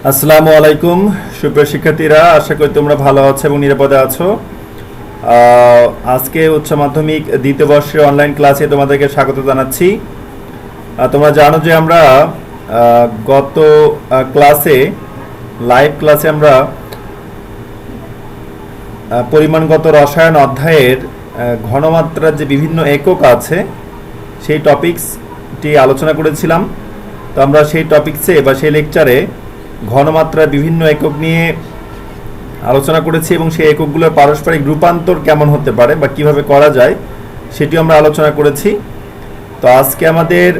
আসসালামু আলাইকুম সুপ্রিয় শিক্ষার্থীরা, আশা করি তোমরা ভালো আছো এবং নিরাপদে আছো। আজকে উচ্চ মাধ্যমিক দ্বিতীয় বর্ষের অনলাইন ক্লাসে তোমাদেরকে স্বাগত জানাচ্ছি। তোমরা জানো যে আমরা গত ক্লাসে লাইভ ক্লাসে আমরা পরিমাণগত রসায়ন অধ্যায়ের ঘনমাত্রার যে বিভিন্ন একক আছে সেই টপিকসটি আলোচনা করেছিলাম। তো আমরা সেই টপিকসে বা সেই লেকচারে ঘনমাত্রার বিভিন্ন একক নিয়ে আলোচনা করেছি এবং সেই এককগুলোর পারস্পরিক রূপান্তর কেমন হতে পারে বা কিভাবে করা যায় সেটিও আমরা আলোচনা করেছি। তো আজকে আমাদের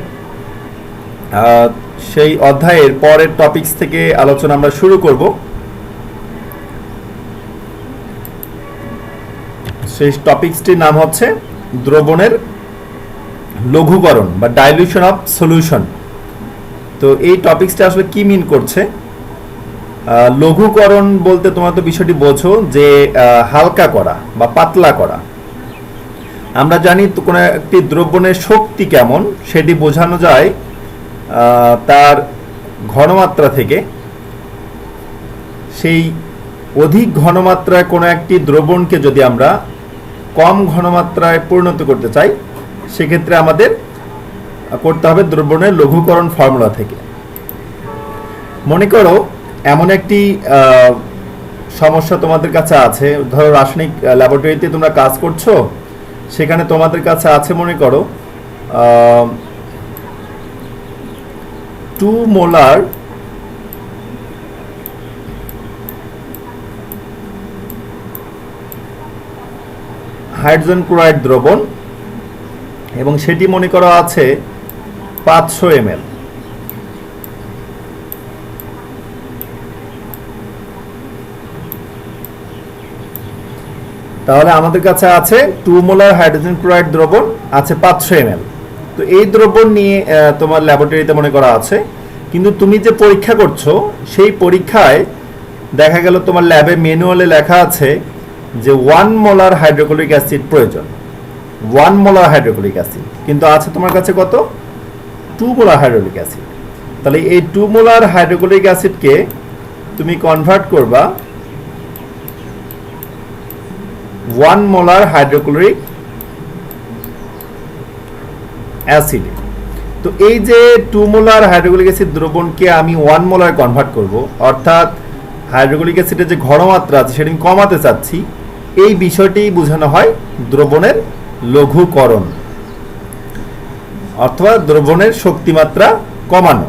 সেই অধ্যায়ের পরের টপিকস থেকে আলোচনা আমরা শুরু করব। সেই টপিকসটির নাম হচ্ছে দ্রবণের লঘুকরণ বা ডাইলিউশন অফ সলিউশন। তো এই টপিকসটা আসলে কি মিন করছে? লঘুকরণ বলতে তোমরা তো বিষয়টি বোঝো যে হালকা করা বা পাতলা করা। আমরা জানি তো কোনো একটি দ্রবণের শক্তি কেমন সেটি বোঝানো যায় তার ঘনমাত্রা থেকে। সেই অধিক ঘনমাত্রায় কোনো একটি দ্রবণকে যদি আমরা কম ঘনমাত্রায় পরিণত করতে চাই সেক্ষেত্রে আমাদের করতে হবে দ্রবণের লঘুকরণ ফর্মুলা থেকে। মনে করো এমন একটি সমস্যা তোমাদের কাছে আছে, ধরো রাসায়নিক ল্যাবরেটরিতে তোমরা কাজ করছো, সেখানে তোমাদের কাছে আছে মনে করো 2 মোলার হাইড্রোজেন ক্লোরাইড দ্রবণ এবং সেটি মনে করা আছে 500 ml। তাহলে আমাদের কাছে আছে 2 মোলার হাইড্রোজেন ক্লোরাইড দ্রবণ আছে 500 ml। তো এই দ্রবণ নিয়ে তোমার ল্যাবরেটরিতে মনে করা আছে, কিন্তু তুমি যে পরীক্ষা করছো সেই পরীক্ষায় দেখা গেল তোমার ল্যাবে ম্যানুয়ালে লেখা আছে যে 1 মোলার হাইড্রোক্লোরিক অ্যাসিড প্রয়োজন, 1 মোলার হাইড্রোক্লোরিক অ্যাসিড, কিন্তু আছে তোমার কাছে কত? 2 মোলার হাইড্রোক্লোরিক অ্যাসিড। তাহলে এই 2 মোলার হাইড্রোক্লোরিক অ্যাসিডকে তুমি কনভার্ট করবা 1 মোলার হাইড্রোক্লোরিক অ্যাসিড। তো এই যে 2 মোলার হাইড্রোক্লোরিক অ্যাসিড দ্রবণকে আমি 1 মোলার কনভার্ট করব, অর্থাৎ হাইড্রোক্লোরিক অ্যাসিডের যে ঘনমাত্রা আছে সেটা আমি কমাতে চাচ্ছি, এই বিষয়টি বোঝানো হয় দ্রবণের লঘুকরণ অথবা দ্রবণের শক্তিমাত্রা কমানো।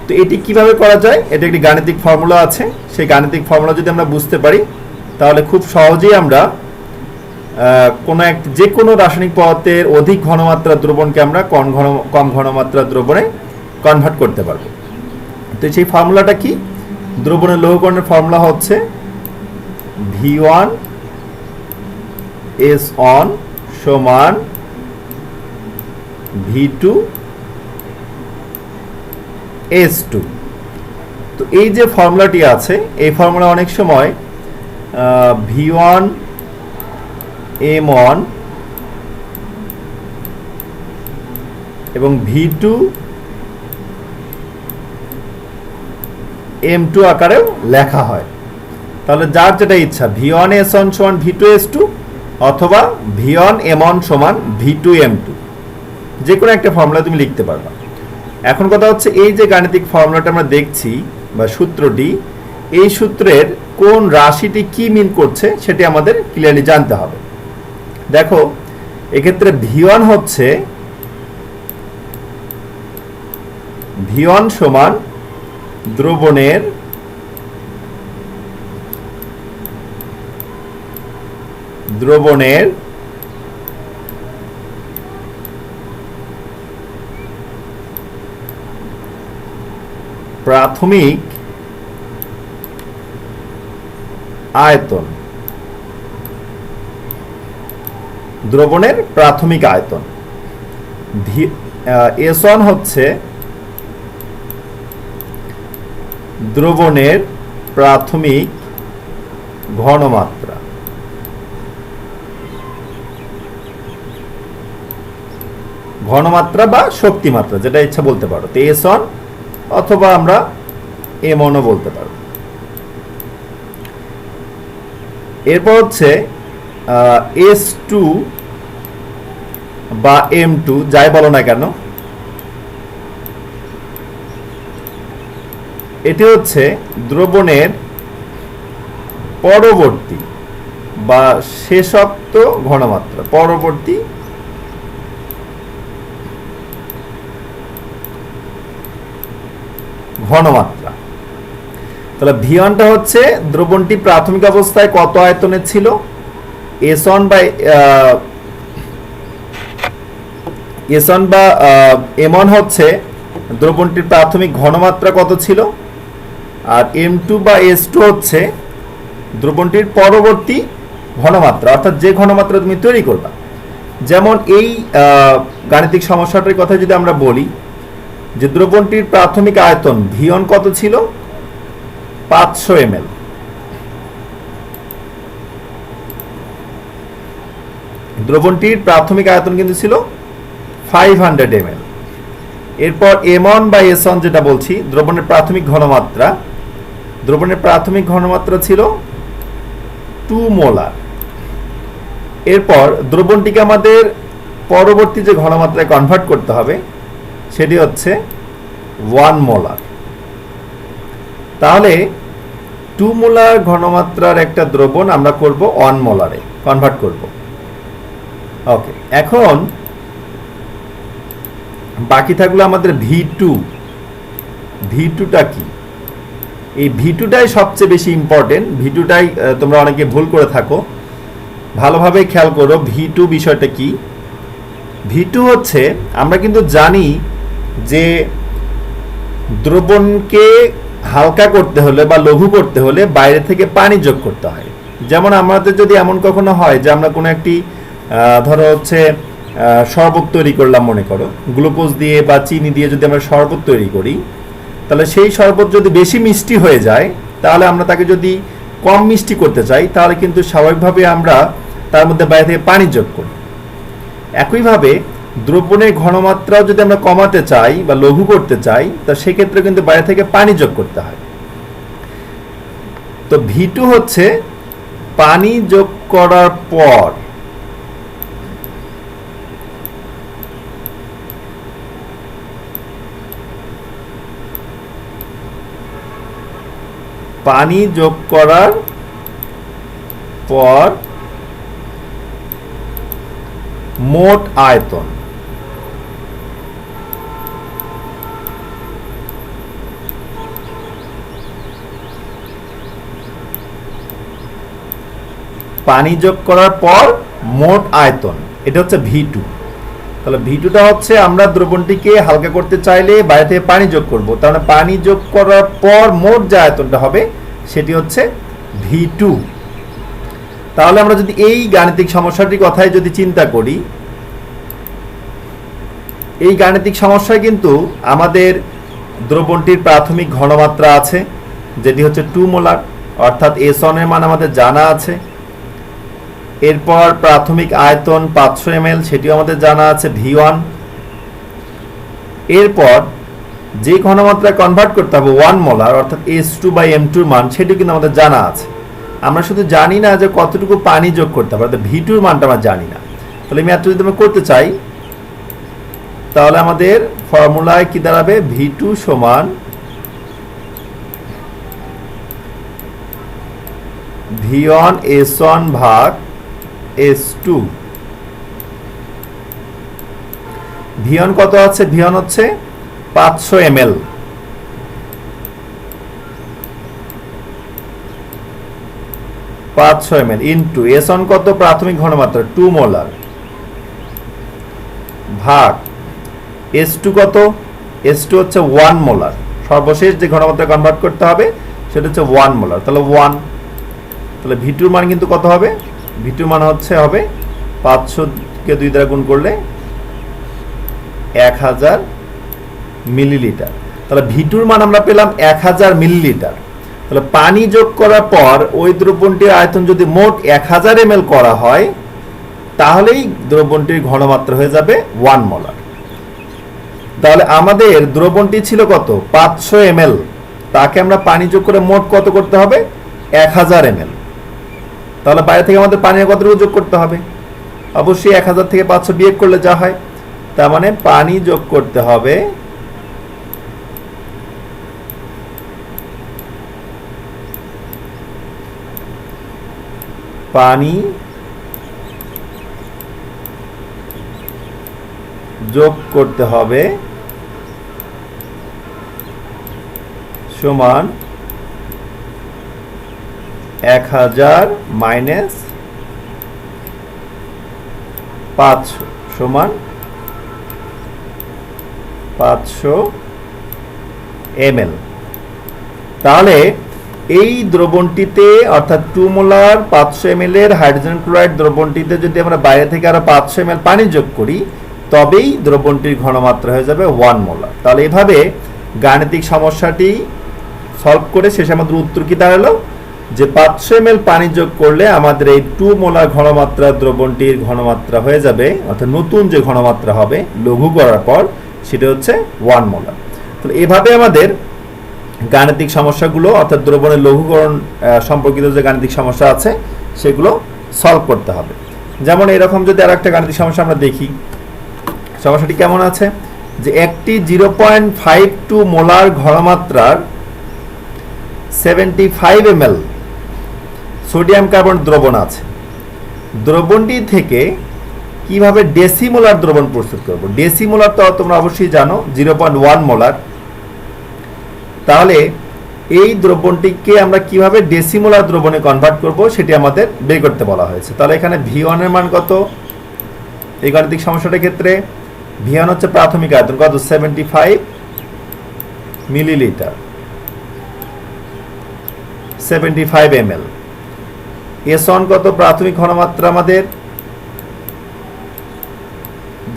তো এটি কিভাবে করা যায়? এটা একটি গাণিতিক ফর্মুলা আছে। সেই গাণিতিক ফর্মুলা যদি আমরা বুঝতে পারি তাহলে খুব সহজেই আমরা যে কোনো রাসায়নিক পদার্থের অধিক ঘনমাত্রা দ্রবণকে আমরা কম ঘনমাত্রা দ্রবণে কনভার্ট করতে পারবো। তো সেই ফর্মুলাটা কি? দ্রবণের লঘুকরণের ফর্মুলা হচ্ছে V1S1 সমান V2S2। তো এই যে ফর্মুলাটি আছে এই ফর্মুলা অনেক সময় V1M1 এবং V2M2 আকারেও লেখা হয়। তাহলে যার যেটা ইচ্ছা V1S1 সমান V2S2 অথবা V1M1 সমান V2M2, যে কোনো একটা ফর্মুলা তুমি লিখতে পারবা। এখন কথা হচ্ছে এই যে গাণিতিক ফর্মুলাটা আমরা দেখছি বা সূত্রটি, এই সূত্রের কোন রাশিটি কি মিন করছে সেটি আমাদের ক্লিয়ারলি জানতে হবে। দেখো এক্ষেত্রে V1 হচ্ছে V1 সমান দ্রবণের প্রাথমিক আয়তন, দ্রবণের প্রাথমিক আয়তন। S1 হচ্ছে দ্রবণের প্রাথমিক ঘনমাত্রা। ঘনমাত্রা বা শক্তিমাত্রা যেটা ইচ্ছা বলতে পারো। তো S1 অথবা আমরা M1ও বলতে পারো। এরপর হচ্ছে S2 বা M2 যাই বলো না কেন, এটি হচ্ছে দ্রবণের পরবর্তী বা শেষোক্ত ঘনমাত্রা, পরবর্তী ঘনমাত্রা। তাহলে V1টা হচ্ছে দ্রবণটি প্রাথমিক অবস্থায় কত আয়তনের ছিল, S1 বা M1 হচ্ছে দ্রবণটির প্রাথমিক ঘনমাত্রা কত ছিল, আর M2 বা S2 হচ্ছে দ্রবণটির পরবর্তী ঘনমাত্রা, অর্থাৎ যে ঘনমাত্রা তুমি তৈরি করবা। যেমন এই গাণিতিক সমস্যাটার কথা যদি আমরা বলি, যে দ্রবণটির প্রাথমিক আয়তন V1 কত ছিল, 500 ml। দ্রবণটির প্রাথমিক আয়তন কিন্তু ছিল 500 ml। এরপর M1 বা S1 যেটা বলছি, দ্রবণের প্রাথমিক ঘনমাত্রা ছিল 2 মোলার। এরপর দ্রবণটিকে আমাদের পরবর্তী যে ঘনমাত্রায় কনভার্ট করতে হবে সেটি হচ্ছে 1 মোলার। তাহলে 2 মোলার ঘনমাত্রার একটা দ্রবণ আমরা করব 1 মোলারে কনভার্ট করব। ওকে, এখন বাকি থাকলো আমাদের V2টা কি? এই V2টাই সবচেয়ে বেশি ইম্পর্টেন্ট। V2টাই তোমরা অনেকে ভুল করে থাকো, ভালোভাবে খেয়াল করো V2 বিষয়টা কি। V2 হচ্ছে, আমরা কিন্তু জানি যে দ্রবণকে হালকা করতে হলে বা লঘু করতে হলে বাইরে থেকে পানি যোগ করতে হয়। যেমন আমাদের যদি এমন কখনো হয় যে আমরা কোনো একটি ধরো হচ্ছে শরবত তৈরি করলাম, মনে করো গ্লুকোজ দিয়ে বা চিনি দিয়ে যদি আমরা শরবত তৈরি করি, তাহলে সেই শরবত যদি বেশি মিষ্টি হয়ে যায়, তাহলে আমরা তাকে যদি কম মিষ্টি করতে চাই, তাহলে কিন্তু স্বাভাবিকভাবে আমরা তার মধ্যে বাইরে থেকে পানি যোগ করি। একইভাবে দ্রবণের ঘনমাত্রাও যদি আমরা কমাতে চাই বা লঘু করতে চাই, তা সেক্ষেত্রে কিন্তু বাইরে থেকে পানি যোগ করতে হয়। তো V2 হচ্ছে পানি যোগ করার পর মোট আয়তন। পানি যোগ করার পর মোট আয়তন, এটা হচ্ছে V2। তাহলে V2টা হচ্ছে আমরা দ্রবণটিকে হালকা করতে চাইলে বাইরে থেকে পানি যোগ করব, তার মানে পানি যোগ করার পর মোট যে আয়তনটা হবে সেটি হচ্ছে V2। তাহলে আমরা যদি এই গাণিতিক সমস্যাটির কথাই যদি চিন্তা করি, এই গাণিতিক সমস্যায় কিন্তু আমাদের দ্রবণটির প্রাথমিক ঘনমাত্রা আছে যেটি হচ্ছে 2 মোলার, অর্থাৎ S1 এর মান আমাদের জানা আছে। এরপর প্রাথমিক আয়তন 500 ml, সেটিও আমাদের জানা আছে V1। এরপর যে ঘনমাত্রায় কনভার্ট করতে হবে 1 মোলার, অর্থাৎ S2 বা M2 এর মান, সেটিও কিন্তু আমাদের জানা আছে। আমরা শুধু জানি না যে কতটুকু পানি যোগ করতে হবে, অর্থাৎ V2 এর মানটা আমরা জানি না। তাহলে আমি যদি আমরা করতে চাই, তাহলে আমাদের ফর্মুলায় কি দাঁড়াবে, V2 সমান V1 S1 ভাগ S2। V1 কত আছে? V1 হচ্ছে 500 ml। ইন্টু S1 কত? প্রাথমিক ঘনমাত্রা 2 মোলার, ভাগ S2 কত? S2 হচ্ছে 1 মোলার। সর্বশেষ যে ঘনমাত্রা কনভার্ট করতে হবে সেটা হচ্ছে 1 মোলার। তাহলে 1, তাহলে V2 মান কিন্তু কত হবে? V2 মান হবে 500 কে 2 দ্বারা গুণ করলে 1000 মিলিলিটার। তাহলে V2 মান আমরা পেলাম 1000 মিলিলিটার। তাহলে পানি যোগ করার পর ওই দ্রবণটির আয়তন যদি মোট 1000 ml করা হয়, তাহলেই দ্রবণটির ঘনমাত্রা হয়ে যাবে 1 মোলার। তাহলে আমাদের দ্রবণটি ছিল কত? 500 ml, তাকে আমরা পানি যোগ করে মোট কত করতে হবে? 1000 ml। তাহলে বাইরে থেকে আমাদের পানি কতটুকু যোগ করতে হবে? অবশ্যই 1000 থেকে 500 বিয়োগ করলে যা হয়, তার মানে পানি যোগ করতে হবে পানি যোগ করতে হবে সমান 1000 মাইনাস 500 সমান 500 ml। তাহলে এই দ্রবণটিতে অর্থাৎ 2 মোলার 500 ml এর হাইড্রোজেন ক্লোরাইড দ্রবণটিতে যদি আমরা বাইরে থেকে আরো 500 ml পানি যোগ করি, তবেই দ্রবণটির ঘনমাত্রা হয়ে যাবে 1 মোলার। তাহলে এভাবে গাণিতিক সমস্যাটি সলভ করে শেষে আমাদের উত্তর কি দাঁড়ালো যে 500 ml পানি যোগ করলে আমাদের এই 2 মোলার ঘনমাত্রা দ্রবণটির ঘনমাত্রা হয়ে যাবে, অর্থাৎ নতুন যে ঘনমাত্রা হবে লঘু করার পর সেটা হচ্ছে 1 মোলার। তাহলে এভাবে আমাদের গাণিতিক সমস্যাগুলো অর্থাৎ দ্রবণের লঘুকরণ সম্পর্কিত যে গাণিতিক সমস্যা আছে সেগুলো সলভ করতে হবে। যেমন এরকম যদি আরেকটা গাণিতিক সমস্যা আমরা দেখি, সমস্যাটি কেমন আছে যে একটি 0.52 মোলার ঘনমাত্রার 75 ml সোডিয়াম কার্বন দ্রবণ আছে। দ্রবণটি থেকে কিভাবে ডেসিমোলার দ্রবণ প্রস্তুত করব? ডেসিমোলার তো তোমরা অবশ্যই জানো 0.1 মোলার। তাহলে এই দ্রবণটিকে আমরা কিভাবে ডেসিমোলার দ্রবণে কনভার্ট করব সেটি আমাদের বের করতে বলা হয়েছে। তাহলে এখানে V1 এর মান কত? এই গাণিতিক সমস্যাটার ক্ষেত্রে V1 হচ্ছে প্রাথমিক আয়তন কত? 75 মিলিলিটার, 75 ml। S1 কত? প্রাথমিক ঘনমাত্রা আমাদের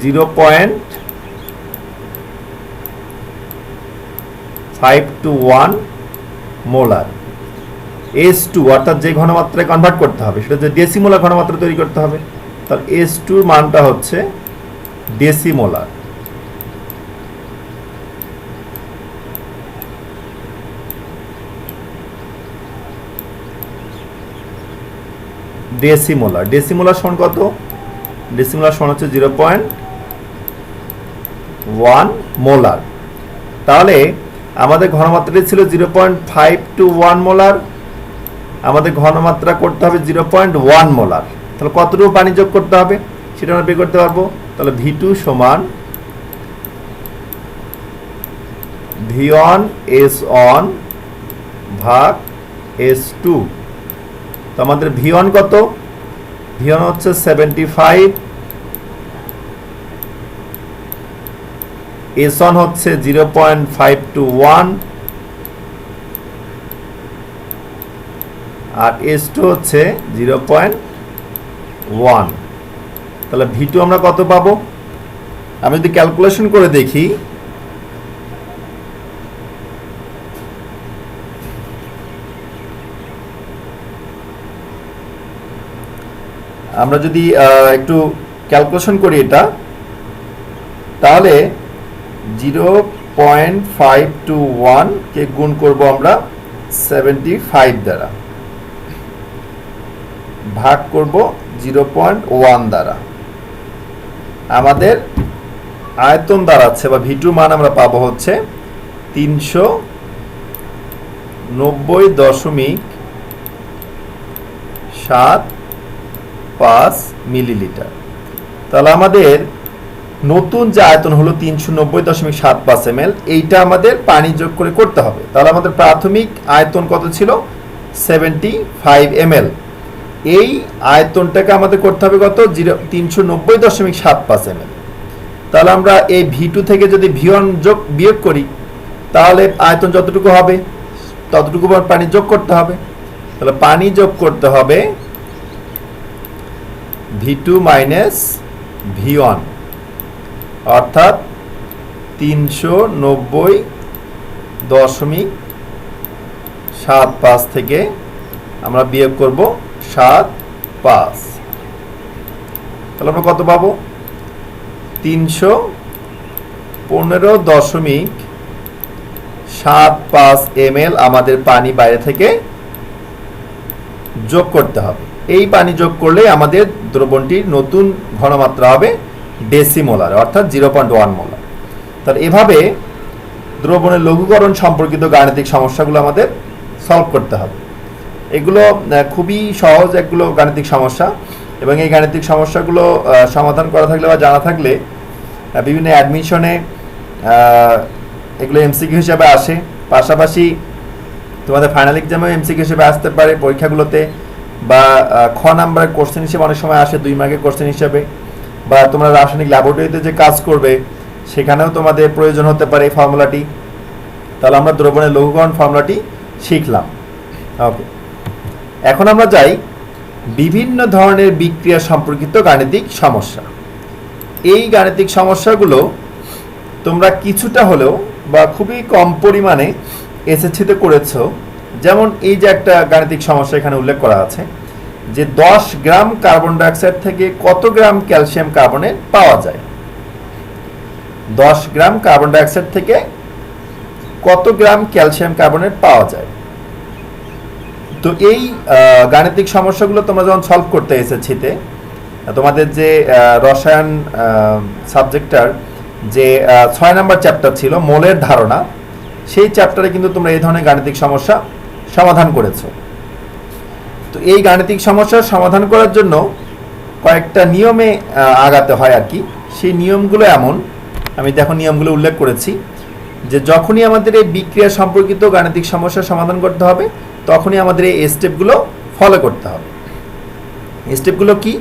0.521 মোলার। S2 অর্থাৎ যে ঘনমাত্রায় কনভার্ট করতে হবে সেটা যে ডেসিমোলার ঘনমাত্রা তৈরি করতে হবে, তাহলে S2 এর মানটা হচ্ছে ডেসিমোলার। ডেসিমোলার সমান কত? ডেসিমোলার সমান হচ্ছে 0.1 মোলার। তাহলে আমাদের ঘনমাত্রাটি ছিল 0.521 মোলার, আমাদের ঘনমাত্রা করতে হবে 0.1 মোলার। তাহলে কতটুকু পানি যোগ করতে হবে সেটা আমরা বের করতে পারবো। তাহলে V2 সমান V1 S1 ভাগ S2। তো আমাদের V1 কত? V1 হচ্ছে 75, S1 হচ্ছে 0.521 আর S2 হচ্ছে 0.1। তাহলে V2 আমরা কত পাবো? আমি যদি ক্যালকুলেশন করে দেখি, আমরা যদি একটু ক্যালকুলেশন করি এটা, তাহলে 0.521 কে গুণ করব আমরা 75 দ্বারা, ভাগ করব 0.1 দ্বারা। আমাদের আয়তন দাঁড়াচ্ছে বা V2 মান আমরা পাবো হচ্ছে 390.75 মিলিলিটার। তাহলে আমাদের নতুন যে আয়তন হলো 390.75 ml, এইটা আমাদের পানি যোগ করে করতে হবে। তাহলে আমাদের প্রাথমিক আয়তন কত ছিল? 75 ml। এই আয়তনটাকে আমাদের করতে হবে কত? 390.75 ml। তাহলে আমরা এই V2 থেকে যদি V1 বিয়োগ করি তাহলে আয়তন যতটুকু হবে ততটুকু পানি যোগ করতে হবে। তাহলে পানি যোগ করতে হবে V2 মাইনাস V1, অর্থাৎ 390.75 থেকে আমরা বিয়োগ করব 75। তাহলে আমরা কত পাবো? 315.75 ml আমাদের পানি বাইরে থেকে যোগ করতে হবে। এই পানি যোগ করলে আমাদের দ্রবণটির নতুন ঘনমাত্রা হবে ডেসিমোলার, অর্থাৎ 0.1 মোলার। তাহলে এভাবে দ্রবণের লঘুকরণ সম্পর্কিত গাণিতিক সমস্যাগুলো আমাদের সলভ করতে হবে। এগুলো খুবই সহজ একগুলো গাণিতিক সমস্যা, এবং এই গাণিতিক সমস্যাগুলো সমাধান করা থাকলে বা জানা থাকলে বিভিন্ন অ্যাডমিশনে এগুলো এমসিকিউ হিসেবে আসে, পাশাপাশি তোমাদের ফাইনাল এক্সামেও এমসিকিউ হিসেবে আসতে পারে পরীক্ষাগুলোতে, বা খ নাম্বারের কোশ্চেন হিসেবে অনেক সময় আসে 2 মার্কের কোশ্চেন হিসেবে, বা তোমরা রাসায়নিক ল্যাবরেটরিতে যে কাজ করবে সেখানেও তোমাদের প্রয়োজন হতে পারে এই ফর্মুলাটি। তাহলে আমরা দ্রবণের লঘুকরণ ফর্মুলাটি শিখলাম। ওকে, এখন আমরা যাই বিভিন্ন ধরনের বিক্রিয়া সম্পর্কিত গাণিতিক সমস্যা। এই গাণিতিক সমস্যাগুলো তোমরা কিছুটা হলেও বা খুবই কম পরিমাণে এসএসসিতে করেছো। যেমন এই যে একটা গাণিতিক সমস্যা এখানে উল্লেখ করা আছে যে 10 গ্রাম কার্বন ডাইঅক্সাইড থেকে কত গ্রাম ক্যালসিয়াম কার্বনেট পাওয়া যায়। 10 গ্রাম কার্বন ডাইঅক্সাইড থেকে কত গ্রাম ক্যালসিয়াম কার্বনেট পাওয়া যায়। তো এই গাণিতিক সমস্যাগুলো তোমরা যখন সলভ করতে এসেছিতে, তোমাদের যে রসায়ন সাবজেক্টটার যে 6 নম্বর চ্যাপ্টার ছিল মোলের ধারণা, সেই চ্যাপ্টারে কিন্তু তোমরা এই ধরনের গাণিতিক সমস্যা সমাধান করেছো। তো এই গাণিতিক সমস্যার সমাধান করার জন্য কয়েকটা নিয়মে আগাতে হয় আর কি। সেই নিয়মগুলো এমন, আমি দেখো নিয়মগুলো উল্লেখ করেছি, যে যখনই আমাদের এই বিক্রিয়া সম্পর্কিত গাণিতিক সমস্যার সমাধান করতে হবে তখনই আমাদের এই স্টেপগুলো ফলো করতে হবে। স্টেপগুলো কি?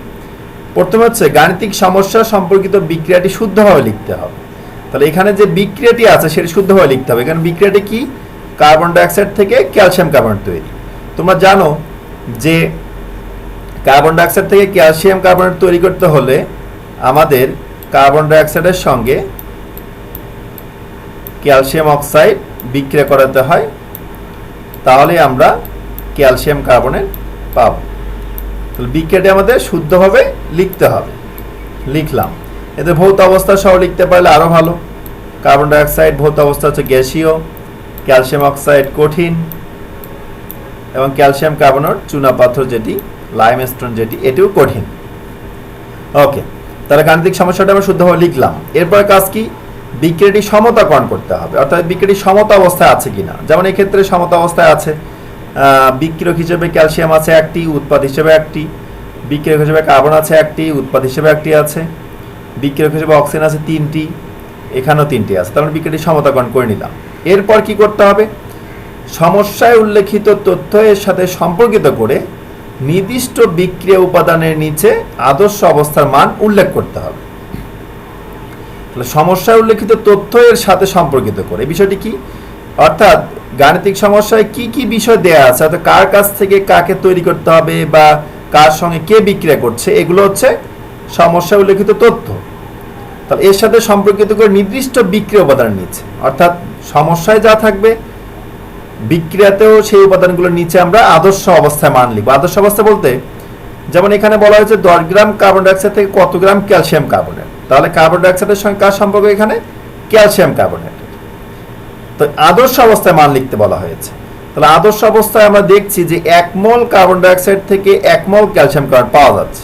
প্রথমে হচ্ছে গাণিতিক সমস্যা সম্পর্কিত বিক্রিয়াটি শুদ্ধভাবে লিখতে হবে। তাহলে এখানে যে বিক্রিয়াটি আছে সেটা শুদ্ধভাবে লিখতে হবে। এখানে বিক্রিয়াটি কি? কার্বন ডাইঅক্সাইড থেকে ক্যালসিয়াম কার্বনেট তৈরি। তোমরা জানো যে কার্বন ডাইঅক্সাইড থেকে ক্যালসিয়াম কার্বনেট তৈরি করতে হলে আমাদের কার্বন ডাইঅক্সাইডের সঙ্গে ক্যালসিয়াম অক্সাইড বিক্রিয়া করাতে হয়, তাহলে আমরা ক্যালসিয়াম কার্বনেট পাব। তাহলে বিক্রিয়াটি আমাদের শুদ্ধভাবে লিখতে হবে। লিখলাম, এতে ভৌত অবস্থা সহ লিখতে পারলে আরও ভালো। কার্বন ডাইঅক্সাইড ভৌত অবস্থা হচ্ছে গ্যাসীয়, ক্যালসিয়াম অক্সাইড কঠিন, এবং ক্যালসিয়াম কার্বনেট চুনাপাথর যেটি লাইমস্টোন যেটি এটিও কঠিন। ওকে, তাহলে গাণিতিক সমস্যাটা আমরা শুদ্ধভাবে লিখলাম। এরপরে কাজ কি? বিক্রিয়াটি সমতাকরণ করতে হবে, অর্থাৎ বিক্রিয়াটি সমতা অবস্থায় আছে কিনা। যেমন এই ক্ষেত্রে সমতা অবস্থায় আছে, বিক্রিয়ক হিসেবে ক্যালসিয়াম আছে একটি, উৎপাদ হিসেবে একটি, বিক্রিয়ক হিসেবে কার্বন আছে একটি, উৎপাদ হিসেবে একটি আছে, বিক্রিয়ক হিসেবে অক্সিজেন আছে 3টি, এখানেও 3টি আছে। তার মানে বিক্রিয়াটি সমতাকরণ করে নিলাম। এরপর কি করতে হবে? সমস্যায় উল্লেখিত তথ্য এর সাথে সম্পর্কিত করে নির্দিষ্ট বিক্রিয়া উপাদানের নিচে আদর্শ অবস্থার মান উল্লেখ করতে হবে। তাহলে সমস্যায় উল্লেখিত তথ্য এর সাথে সম্পর্কিত করে, বিষয়টি কি? অর্থাৎ গাণিতিক সমস্যায় কি কি বিষয় দেয়া আছে, অর্থাৎ কার কাছ থেকে কাকে তৈরি করতে হবে বা কার সঙ্গে কে বিক্রিয়া করছে, এগুলো হচ্ছে সমস্যায় উল্লেখিত তথ্য। তাহলে এর সাথে সম্পর্কিত করে নির্দিষ্ট বিক্রিয়া উপাদানের নিচে, অর্থাৎ সমস্যায় যা থাকবে বিক্রিয়াতেও সেই উপাদানগুলোর নিচে আমরা আদর্শ অবস্থায় মান লিখব। আদর্শ অবস্থা বলতে যেমন এখানে বলা হয়েছে 10 গ্রাম কার্বন ডাইঅক্সাইড থেকে কত গ্রাম ক্যালসিয়াম কার্বনেট, তাহলে কার্বন ডাইঅক্সাইডের সঙ্গে কার সম্পর্ক? এখানে ক্যালসিয়াম কার্বনেট। তো আদর্শ অবস্থায় মান লিখতে বলা হয়েছে। তাহলে আদর্শ অবস্থায় আমরা দেখছি যে 1 মোল কার্বন ডাইঅক্সাইড থেকে 1 মোল ক্যালসিয়াম কার্বনেট পাওয়া যাচ্ছে।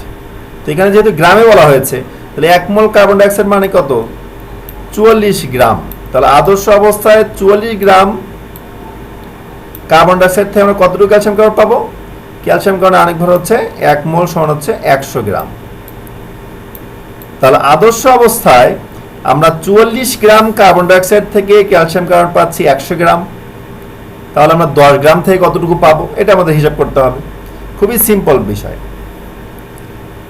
তো এখানে যেহেতু গ্রামে বলা হয়েছে, তাহলে 1 মোল কার্বন ডাইঅক্সাইড মানে কত? 44 গ্রাম। তাহলে আদর্শ অবস্থায় 44 গ্রাম কার্বন ডাইঅক্সাইড থেকে আমরা কতটুকু ক্যালসিয়াম কার্বনেট পাবো? ক্যালসিয়াম কার্বনেট আরেক ভর হচ্ছে 1 মোল সমান হচ্ছে 100 গ্রাম। তাহলে আদর্শ অবস্থায় আমরা 44 গ্রাম কার্বন ডাইঅক্সাইড থেকে ক্যালসিয়াম কার্বনেট পাচ্ছি 100 গ্রাম। তাহলে আমরা 10 গ্রাম থেকে কতটুকু পাবো এটা আমাদের হিসাব করতে হবে। খুবই সিম্পল বিষয়।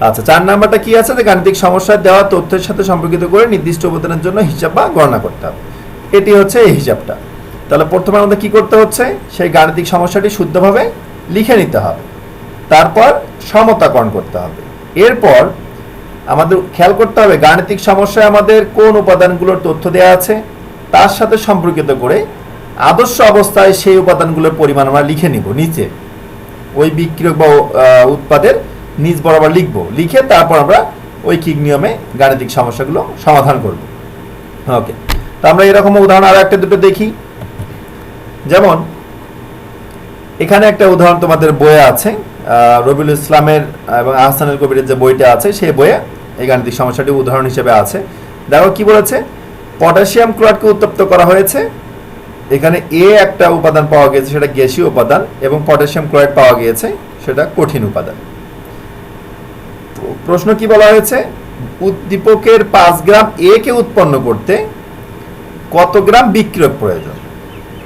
আচ্ছা, 4 নাম্বারটা কি আছে? যে গাণিতিক সমস্যায় দেওয়া তথ্যের সাথে সম্পর্কিত করে নির্দিষ্ট উপাদানের জন্য হিসাব বা গণনা করতে হবে। এটি হচ্ছে এই হিসাবটা। তাহলে প্রথমে আমাদের কি করতে হচ্ছে? সেই গাণিতিক সমস্যাটি শুদ্ধভাবে লিখে নিতে হবে, তারপর সমতাকরণ করতে হবে। এরপর আমাদের খেয়াল করতে হবে গাণিতিক সমস্যায় আমাদের কোন উপাদানগুলোর তথ্য দেওয়া আছে তার সাথে সম্পর্কিত করে আদর্শ অবস্থায় সেই উপাদানগুলোর পরিমাণ আমরা লিখে নিব নিচে, ওই বিক্রিয়ক বা উৎপাদের নিচ বরাবর লিখব। লিখে তারপর আমরা ঐকিক নিয়মে গাণিতিক সমস্যাগুলো সমাধান করব। ওকে, তো আমরা এরকম উদাহরণ আরো একটা দুটো দেখি। যেমন এখানে একটা উদাহরণ তোমাদের বইয়ে আছে, রবিউল ইসলামের এবং আহসানুল কবিরের যে বইটা আছে সেই বইয়ে এই গাণিতিক সমস্যাটি উদাহরণ হিসেবে আছে। দেখো কি বলেছে, পটাশিয়াম ক্লোরাইডকে উত্তপ্ত করা হয়েছে, এখানে এ একটা উপাদান পাওয়া গিয়েছে সেটা গ্যাসীয় উপাদান, এবং পটাশিয়াম ক্লোরাইড পাওয়া গিয়েছে সেটা কঠিন উপাদান। প্রশ্ন কি বলা হয়েছে, উদ্দীপকের 5 গ্রাম এ কে উৎপন্ন করতে কত গ্রাম বিক্রিয়ক প্রয়োজন।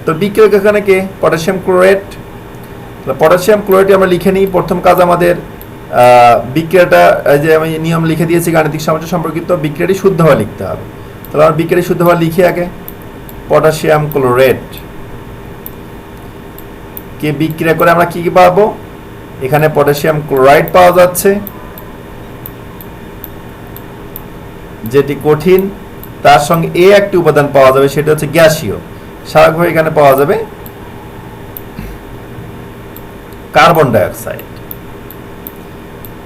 তো বিক্রিয়ক এখানে কে, পটাশিয়াম ক্লোরাইড। পটাশিয়াম ক্লোরাইড আমরা লিখে নিই। প্রথম কাজ আমাদের বিক্রিয়াটা, যে আমি নিয়ম লিখে দিয়েছি গাণিতিক সমস্যা সম্পর্কিত, বিক্রিয়াটি শুদ্ধভাবে লিখতে হবে। তাহলে আমরা বিক্রিয়াটি শুদ্ধভাবে লিখি আগে। পটাশিয়াম ক্লোরাইড কে বিক্রিয়া করে আমরা কি কি পাবো, এখানে পটাশিয়াম ক্লোরাইড পাওয়া যাচ্ছে যেটি কঠিন, তার সঙ্গে এ একটি উপাদান পাওয়া যাবে সেটা হচ্ছে গ্যাসীয়। স্বাভাবিকভাবে এখানে পাওয়া যাবে কার্বন ডাইঅক্সাইড।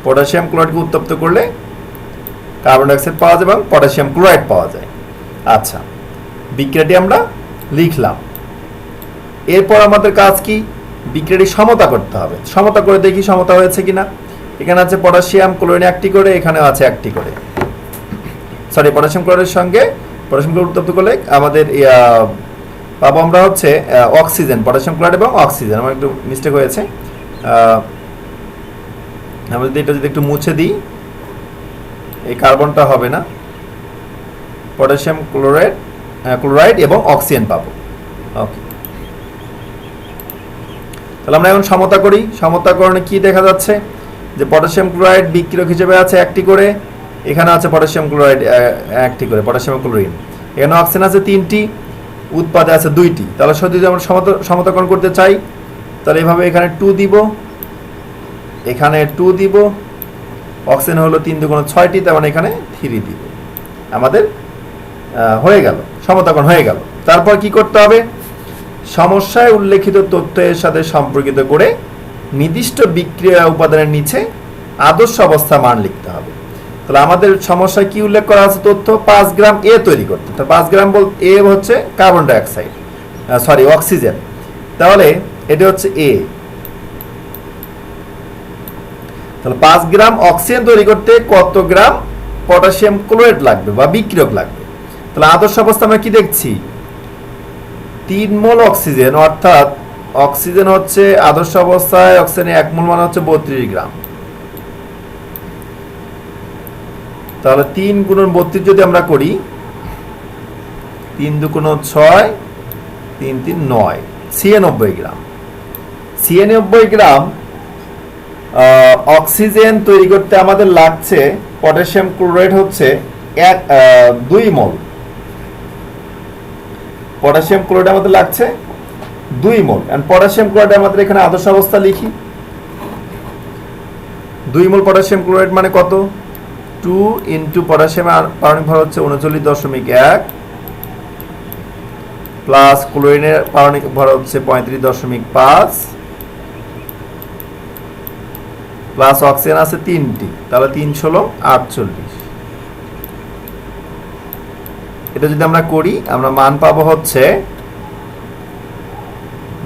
পটাশিয়াম ক্লোরাইডকে উত্তপ্ত করলে কার্বন ডাইঅক্সাইড পাওয়া যায় এবং পটাশিয়াম ক্লোরাইড পাওয়া যায়। আচ্ছা, বিক্রিয়াটি আমরা লিখলাম। এরপর আমাদের কাজ কি, বিক্রিয়াটি সমতা করতে হবে। সমতা করে দেখি সমতা হয়েছে কিনা। এখানে আছে পটাশিয়াম ক্লোরাইড একটি করে, এখানেও আছে একটি করে। সরি, পটাশিয়াম ক্লোরাইডের সঙ্গে পটাশিয়াম ক্লোরাইড উত্তপ্ত করলে আমাদের পাবো আমরা হচ্ছে অক্সিজেন, পটাশিয়াম ক্লোরাইড এবং অক্সিজেন। আমার একটু মিস্টেক হয়েছে, আমরা যদি এটা যদি একটু মুছে দিই, এই কার্বনটা হবে না, পটাশিয়াম ক্লোরাইড এবং অক্সিজেন পাবো। ওকে, তাহলে আমরা এখন সমতা করি। সমতাকরণে কি দেখা যাচ্ছে, যে পটাশিয়াম ক্লোরাইড বিক্রিয়ক হিসেবে আছে একটি করে, এখানে আছে পটাশিয়াম ক্লোরাইড একটি করে, পটাশিয়াম ক্লোরিন। এখানে অক্সিজেন আছে 3টি, উৎপাদে আছে 2টি। তাহলে যদি আমরা সমতাকরণ করতে চাই তাহলে এভাবে এখানে 2 দিব, এখানে 2 দিব, অক্সিজেন হলো 3 2 6টি, তার মানে এখানে 3 দিব। আমাদের হয়ে গেল, সমতাকরণ হয়ে গেল। তারপর কি করতে হবে, সমস্যায় উল্লেখিত তথ্যের সাথে সম্পর্কিত করে নির্দিষ্ট বিক্রিয়া উপাদানের নিচে আদর্শ অবস্থা মান লিখতে হবে। তাহলে আমাদের সমস্যায় কি উল্লেখ করা আছে, তথ্য 5 গ্রাম এ তৈরি করতে। তো 5 গ্রাম এ হচ্ছে কার্বন ডাইঅক্সাইড, সরি অক্সিজেন। তাহলে এটা হচ্ছে এ। তাহলে 5 গ্রাম অক্সিজেন তৈরি করতে কত গ্রাম পটাশিয়াম ক্লোরাইড লাগবে বা বিক্রিয়ক লাগবে। তাহলে আদর্শ অবস্থা আমরা কি দেখছি, 3 মোল অক্সিজেন, অর্থাৎ অক্সিজেন হচ্ছে আদর্শ অবস্থায় অক্সিজেনের 1 মোল মানে হচ্ছে 32 গ্রাম। তাহলে 3 গুণন 32 যদি আমরা করি, 3 2 6, 3 3 9, 96 গ্রাম। 96 গ্রাম অক্সিজেন তৈরি করতে আমাদের লাগছে পটাশিয়াম ক্লোরাইড হচ্ছে 2 মোল। পটাশিয়াম ক্লোরাইড আমাদের লাগছে 2 মোল। এন্ড পটাশিয়াম ক্লোরাইড আমাদের এখানে আদর্শ অবস্থা লিখি। 2 মোল পটাশিয়াম ক্লোরাইড মানে কত, 2 ইন্টু পটাশিয়াম পারমাণবিক ভর হচ্ছে 39.1 প্লাস ক্লোরিনের পারমাণবিক ভর হচ্ছে 35.5 প্লাস অক্সিজেন আছে 3টি, তাহলে 3 16 48। এটা যদি আমরা করি আমরা মান পাবো হচ্ছে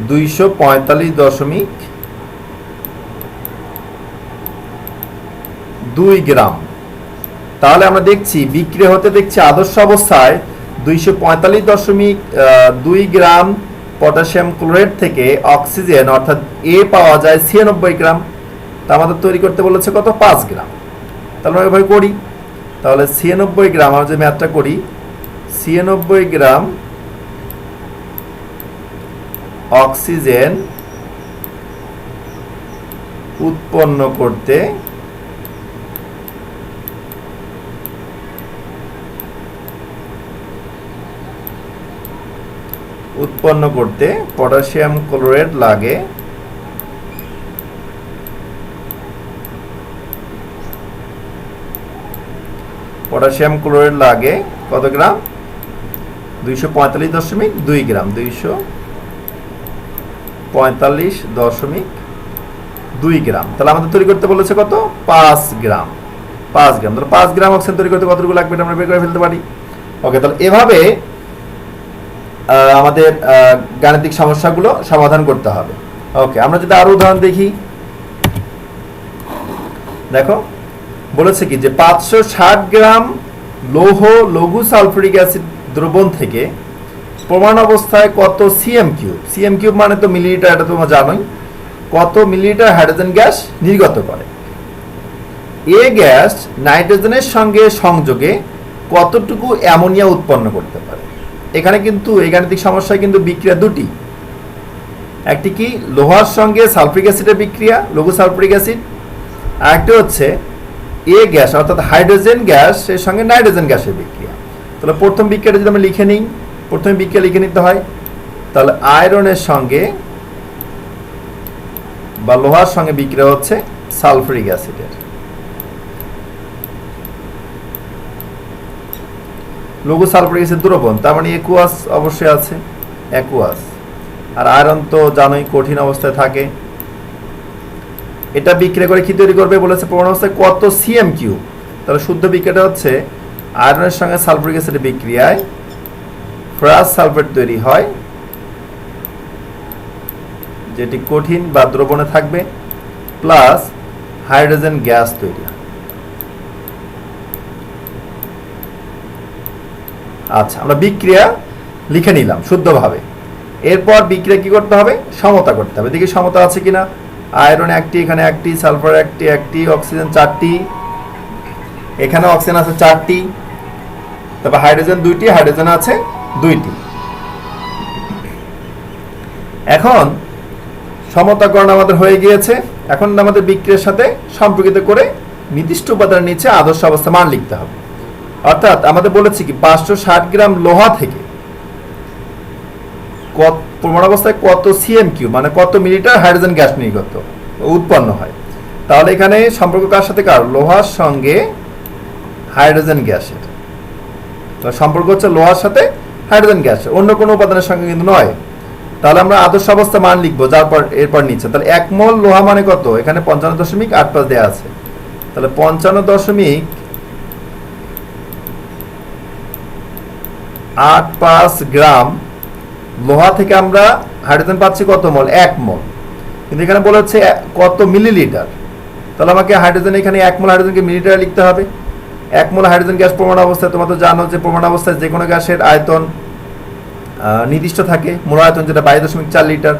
245.2 গ্রাম। তাহলে আমরা দেখছি বিক্রিয়া হতে দেখছি আদর্শ অবস্থায় 245.2 গ্রাম পটাশিয়াম ক্লোরাইড থেকে অক্সিজেন অর্থাৎ এ পাওয়া যায় 96 গ্রাম। তা আমাদের তৈরি করতে বলেছে কত, 5 গ্রাম। তাহলে আমরা এভাবে করি, তাহলে 96 গ্রাম, আমরা যে ম্যাথটা করি, 96 গ্রাম অক্সিজেন উৎপন্ন করতে পটাশিয়াম ক্লোরাইড লাগে কত গ্রাম, 245.2 গ্রাম, 245.2 গ্রাম। তাহলে আমাদের তৈরি করতে বলেছে কত, 5 গ্রাম। তাহলে 5 গ্রাম অক্সিজেন তৈরি করতে কতটুকু লাগবে এটা আমরা বের করে ফেলতে পারি। ওকে, তাহলে এভাবে আমাদের গাণিতিক সমস্যাগুলো সমাধান করতে হবে। ওকে, আমরা যদি আরো উদাহরণ দেখি, দেখো বলেছে কি যে 560 গ্রাম লঘু সালফুরিক অ্যাসিড দ্রবণ থেকে প্রমাণ অবস্থায় কত সিএম কিউব মানে তো মিলিলিটার, এটা তোমরা জানোই, কত মিলিলিটার হাইড্রোজেন গ্যাস নির্গত করে। এ গ্যাস নাইট্রোজেনের সঙ্গে সংযোগে কতটুকু অ্যামোনিয়া উৎপন্ন করতে পারে। এখানে কিন্তু এই গাণিতিক সমস্যায় কিন্তু বিক্রিয়া দুটি, একটি কি লোহার সঙ্গে সালফ্রিক অ্যাসিডের বিক্রিয়া, লঘু সালফুরিক অ্যাসিড, আর একটি হচ্ছে এ গ্যাস অর্থাৎ হাইড্রোজেন গ্যাস এর সঙ্গে নাইট্রোজেন গ্যাসের বিক্রিয়া। তাহলে প্রথম বিক্রিয়াটা যদি আমরা লিখে নিই, প্রথমে বিক্রিয়া লিখে নিতে হয়, তাহলে আয়রনের সঙ্গে বা লোহার সঙ্গে বিক্রিয়া হচ্ছে সালফুরিক অ্যাসিডের। লঘু সালফুরিক অ্যাসিড দ্রবণ, তার মানে একুয়াস অবশ্যই আছে, একুয়াস। আর আয়রন তো জানোই কঠিন অবস্থায় থাকে। এটা বিক্রিয়া করে কি তৈরি করবে বলেছে প্রমাণ অবস্থায় কত সিএম কিউব। তাহলে শুদ্ধ বিক্রিয়াটা হচ্ছে আয়রনের সঙ্গে সালফুরিক অ্যাসিডের বিক্রিয়ায় ফেরাস সালফেট তৈরি হয়, যেটি কঠিন বা দ্রবণে থাকবে, প্লাস হাইড্রোজেন গ্যাস তৈরি হয়। আচ্ছা, আমরা বিক্রিয়া লিখে নিলাম শুদ্ধভাবে। এরপর বিক্রিয়া কি করতে হবে, সমতা করতে হবে। দেখি সমতা আছে কিনা। আয়রন একটি, এখানে একটি, সালফার একটি, অক্সিজেন 4টি, এখানে অক্সিজেন আছে 4টি, তারপর হাইড্রোজেন 2টি, হাইড্রোজেন আছে 2টি। এখন সমতাকরণ আমাদের হয়ে গিয়েছে। এখন আমাদের বিক্রিয়ার সাথে সম্পর্কিত করে নির্দিষ্ট উপাদানের নিচে আদর্শ অবস্থা মান লিখতে হবে। অর্থাৎ আমাদের বলেছি কি 560 গ্রাম লোহা থেকে প্রমাণ অবস্থায় কত সিএম কিউব মানে কত মিলিলিটার হাইড্রোজেন গ্যাস নির্গত উৎপন্ন হয়। তাহলে এখানে সম্পর্ক কার সাথে, কার, লোহার সঙ্গে হাইড্রোজেন গ্যাসের। সম্পর্ক হচ্ছে লোহার সাথে হাইড্রোজেন গ্যাস, অন্য কোনো উপাদানের সঙ্গে কিন্তু নয়। তাহলে আমরা আদর্শ অবস্থা মান লিখবো, যারপর এরপর নিচ্ছে। তাহলে 1 মোল লোহা মানে কত, এখানে 55.85 দেওয়া আছে। তাহলে 55.85 গ্রাম লোহা থেকে আমরা হাইড্রোজেন পাচ্ছি কত মোল, 1 মোল। কিন্তু এখানে বলা হচ্ছে কত মিলিলিটার। তাহলে আমাকে হাইড্রোজেন, এখানে 1 মোল হাইড্রোজেনকে মিলিলিটারে লিখতে হবে। 1 মোল হাইড্রোজেন গ্যাস প্রমাণ অবস্থায় তোমরা তো জানো যে প্রমাণ অবস্থায় যে কোনো গ্যাসের আয়তন নির্দিষ্ট থাকে, মূল আয়তন যেটা 22.4 লিটার।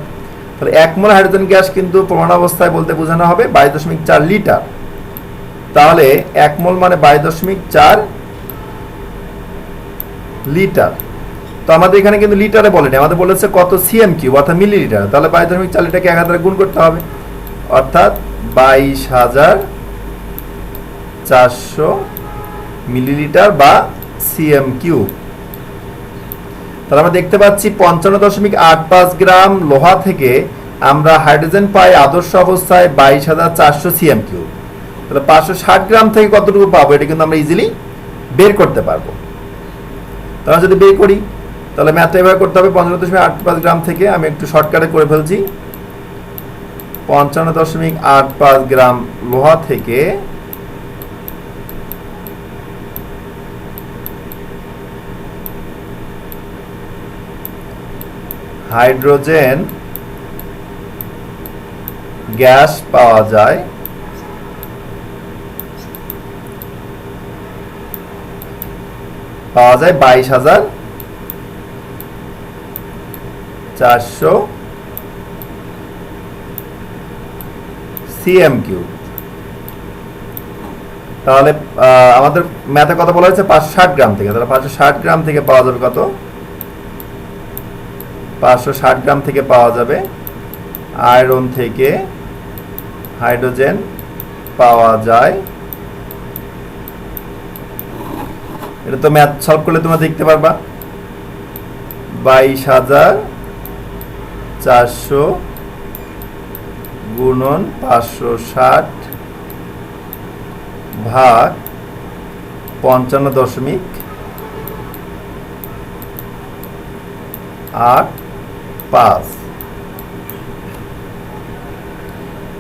তাহলে 1 মোল হাইড্রোজেন গ্যাস কিন্তু প্রমাণ অবস্থায় বলতে বোঝানো হবে 22.4 লিটার। তাহলে 1 মোল মানে 22.4 লিটার। তো আমাদের এখানে কিন্তু লিটারে বলেনি, আমাদের বলেছে কত সিএম কিউব অর্থাৎ মিলিলিটার। তাহলে 22.4 লিটারকে 1 দ্বারা গুণ করতে হবে, অর্থাৎ 22,400 মিলিলিটার বা সিএম কিউব। তাহলে আমরা দেখতে পাচ্ছি 55.85 গ্রাম লোহা থেকে আমরা হাইড্রোজেন পাই আদর্শ অবস্থায় 22,400 সিএম কিউব। তাহলে 560 গ্রাম থেকে কতটুকু পাবো এটা কিন্তু আমরা ইজিলি বের করতে পারবো। তাহলে যদি বের করি তাহলে ম্যাথটা এভাবে করতে হবে। 55.85 গ্রাম থেকে আমি একটু শর্টকাটে করে ফেলছি। 55.85 গ্রাম লোহা থেকে হাইড্রোজেন গ্যাস পাওয়া যায় 22,400 সিএম কিউব। তাহলে আমাদের ম্যাথে কত বলা হয়েছে 560 গ্রাম থেকে। তাহলে 560 গ্রাম থেকে পাওয়া যাবে কত, 560 গ্রাম থেকে পাওয়া যাবে আয়রন থেকে হাইড্রোজেন পাওয়া যায়। এটা তো ম্যাথ সলভ করলে তোমরা দেখতে পারবা 22,400 গুণন 560 ভাগ 55.85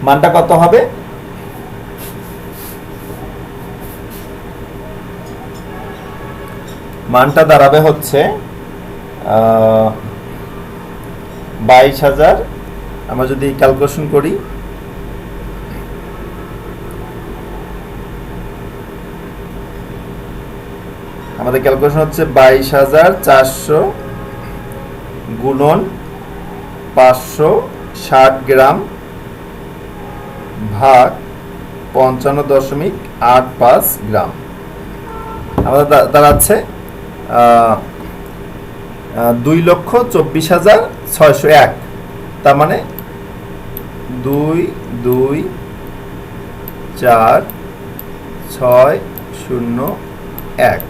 মানটা কত হবে, মানটা দাঁড়াবে হচ্ছে 22,000 আমরা যদি ক্যালকুলেশন করি, আমাদের ক্যালকুলেশন হচ্ছে 22,400 গুণন 560 গ্রাম ভাগ 55.85 গ্রাম। আমাদের দাঁড়াচ্ছে 2,24,601। তার মানে 224,601।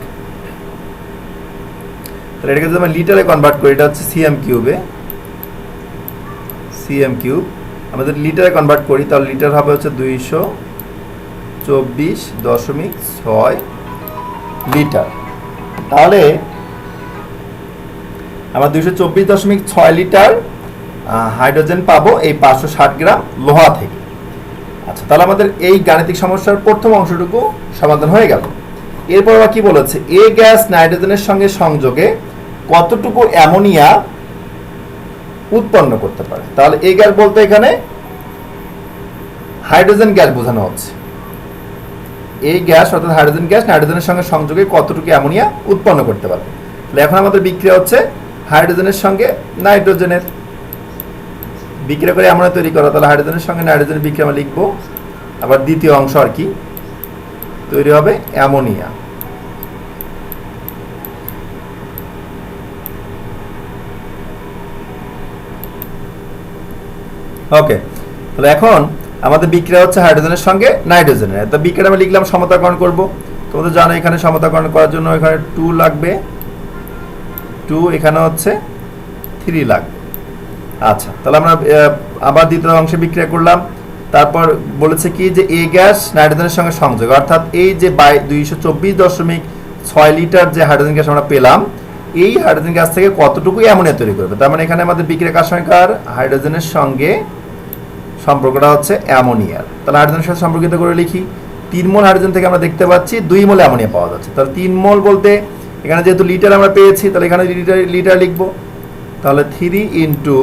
তাহলে এটাকে যদি আমরা লিটারে কনভার্ট করি, এটা হচ্ছে সিএম কিউবে, সিএম কিউব আমাদের লিটারে কনভার্ট করি, তাহলে লিটার হবে হচ্ছে 224.6 লিটার। তাহলে আমরা 224.6 লিটার হাইড্রোজেন পাবো এই 560 গ্রাম লোহা থেকে। আচ্ছা, তাহলে আমাদের এই গাণিতিক সমস্যার প্রথম অংশটুকু সমাধান হয়ে গেল। এরপর আবার কি বলেছে, এ গ্যাস নাইট্রোজেনের সঙ্গে সংযোগে কতটুকু অ্যামোনিয়া উৎপন্ন করতে পারে। তাহলে এ গ্যাস বলতে এখানে হাইড্রোজেন গ্যাস বোঝানো হচ্ছে। এই গ্যাস অর্থাৎ হাইড্রোজেন গ্যাস নাইট্রোজেনের সঙ্গে সংযোগে কতটুকু অ্যামোনিয়া উৎপন্ন করতে পারবে। তাহলে এখন আমাদের বিক্রিয়া হচ্ছে হাইড্রোজেনের সঙ্গে নাইট্রোজেনের, বিক্রিয়া করে অ্যামোনিয়া তৈরি করা। তাহলে হাইড্রোজেনের সঙ্গে নাইট্রোজেনের বিক্রিয়া আমরা লিখবো। আবার দ্বিতীয় অংশ আর কি, তৈরি হবে অ্যামোনিয়া। ওকে, তাহলে এখন আমাদের বিক্রিয়া হচ্ছে হাইড্রোজেনের সঙ্গে নাইট্রোজেনের। তো বিক্রিয়া আমরা লিখলাম, সমতাকরণ করব। তোমাদের জানো এখানে সমতাকরণ করার জন্য এখানে 2 লাগবে, 2 এখানে হচ্ছে 3 লাগবে। আচ্ছা, তাহলে আমরা আবার দ্বিতীয় অংশে বিক্রিয়া করলাম। তারপর বলেছে কি যে এ গ্যাস নাইট্রোজেনের সঙ্গে সংযোগ, অর্থাৎ এই যে 224.6 লিটার যে হাইড্রোজেন গ্যাস আমরা পেলাম, এই হাইড্রোজেন গ্যাস থেকে কতটুকু অ্যামোনিয়া তৈরি করবে। তার মানে এখানে আমাদের বিক্রিয়া কার সঙ্গে কার, হাইড্রোজেনের সঙ্গে সম্পর্কটা হচ্ছে অ্যামোনিয়ার। তাহলে হাইড্রোজেনের সাথে সম্পর্কিত করে লিখি। 3 মোল হাইড্রোজেন থেকে আমরা দেখতে পাচ্ছি 2 মোল অ্যামোনিয়া পাওয়া যাচ্ছে। তাহলে 3 মোল বলতে এখানে যেহেতু লিটার আমরা পেয়েছি, তাহলে এখানে লিটার লিখবো। তাহলে 3 ইন্টু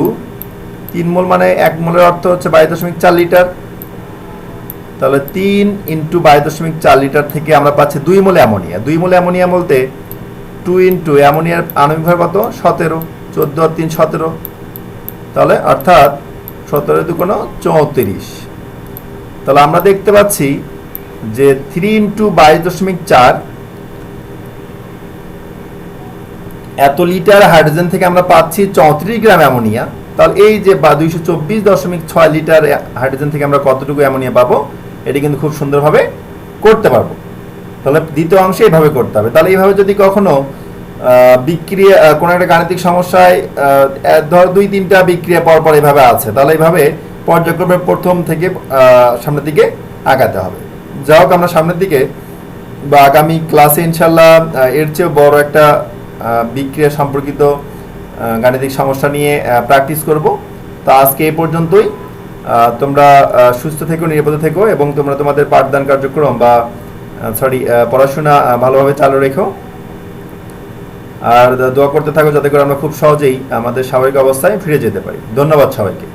3 মোল মানে 1 মোলের অর্থ হচ্ছে 22.4 লিটার। তাহলে 3 ইন্টু 22.4 লিটার থেকে আমরা পাচ্ছি 2 মোল অ্যামোনিয়া। 2 মোল অ্যামোনিয়া বলতে 2 ইন্টু অ্যামোনিয়ার আণবিক ভর কত, 17, 14 আর 3 17। তাহলে অর্থাৎ 17 2 34। তাহলে আমরা দেখতে পাচ্ছি যে 3 ইন্টু 22.4 এত লিটার হাইড্রোজেন থেকে আমরা পাচ্ছি 34 গ্রাম অ্যামোনিয়া। তাহলে এই যে 224.6 লিটার হাইড্রোজেন থেকে আমরা কতটুকু অ্যামোনিয়া পাবো, এটি কিন্তু খুব সুন্দরভাবে করতে পারবো। তাহলে দ্বিতীয় অংশে এইভাবে করতে হবে। তাহলে এইভাবে যদি কখনো বিক্রিয়া কোনো একটা গাণিতিক সমস্যায় ধর 2-3টা বিক্রিয়া পর এইভাবে আছে, তাহলে এইভাবে পর্যায়ক্রমে প্রথম থেকে সামনের দিকে আগাতে হবে। যাই হোক, আমরা সামনের দিকে বা আগামী ক্লাসে ইনশাল্লাহ এর চেয়ে বড় একটা বিক্রিয়া সম্পর্কিত গাণিতিক সমস্যা নিয়ে প্র্যাকটিস করব। তো আজকে এই পর্যন্তই। তোমরা সুস্থ থেকো, নিরাপদে থেকো এবং তোমরা তোমাদের পাঠদান কার্যক্রম বা পড়াশোনা ভালোভাবে চালু রেখো। আর দোয়া করতে থাকো যাতে করে আমরা খুব সহজেই আমাদের স্বাভাবিক অবস্থায় ফিরে যেতে পারি। ধন্যবাদ সবাইকে।